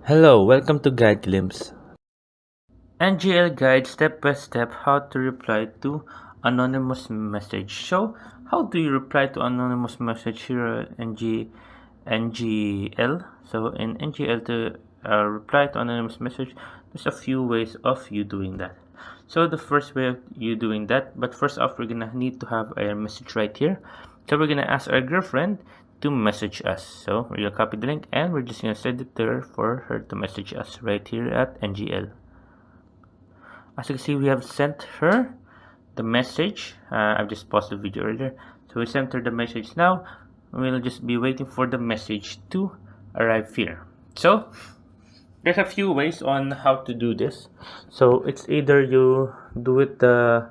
Hello, welcome to Guide Glimpse. NGL guide step by step how to reply to anonymous message. So, how do you reply to anonymous message here at NGL? So, in NGL to reply to anonymous message, there's a few ways of you doing that. So, the first way of you doing that, but first off, we're gonna need to have a message right here. So, we're gonna ask our girlfriend to message us. So, we're gonna copy the link and we're just gonna send it there for her to message us right here at NGL. As you can see, we have sent her the message. I've just paused the video earlier. So we sent her the message now. We'll just be waiting for the message to arrive here. So there's a few ways on how to do this. So it's either you do it the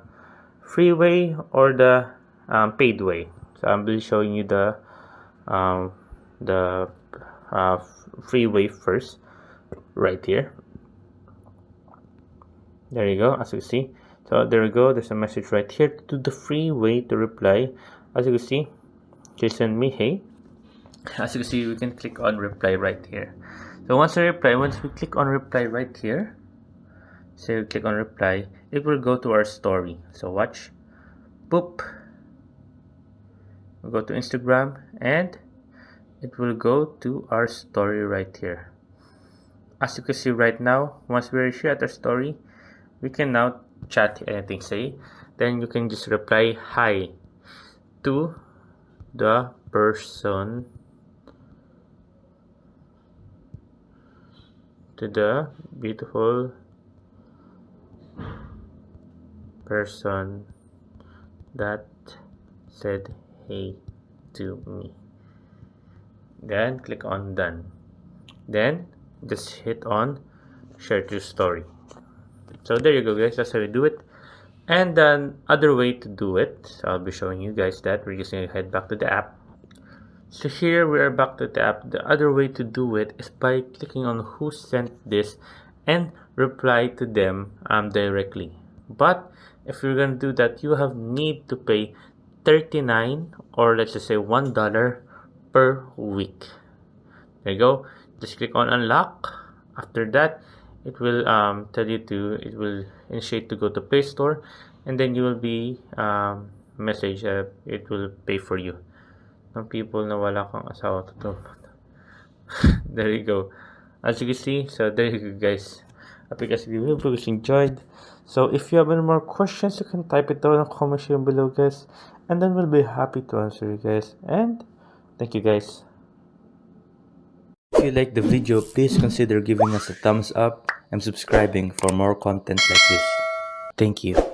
free way or the paid way. So I'm be showing you um, the free way first right here. There you go, as you see. So there you go, there's a message right here. To the free way to reply, as you can see, they send me hey. As you can see, we can click on reply right here. So once we click on reply right here, so you click on reply, it will go to our story. So watch, boop, we'll go to Instagram and it will go to our story right here. As you can see right now, once we're here at our story, we can now chat anything, say, then you can just reply hi to the person, to the beautiful person that said hey to me. Then click on done. Then just hit on share to story. So there you go, guys, that's how you do it. And then other way to do it, so I'll be showing you guys that. We're just gonna head back to the app. So here we are back to the app. The other way to do it is by clicking on who sent this and reply to them directly. But if you're gonna do that, you have need to pay 39 or let's just say $1 per week. There you go. Just click on unlock. After that, it will tell you to, it will initiate to go to Play Store, and then you will be message, it will pay for you. Some people na wala kang asawa to. There you go. As you can see, so there you go, guys. I hope you guys enjoyed. So if you have any more questions, you can type it down in the comment section below, guys, and then we'll be happy to answer you guys. And thank you, guys. If you like the video, please consider giving us a thumbs up and subscribing for more content like this. Thank you.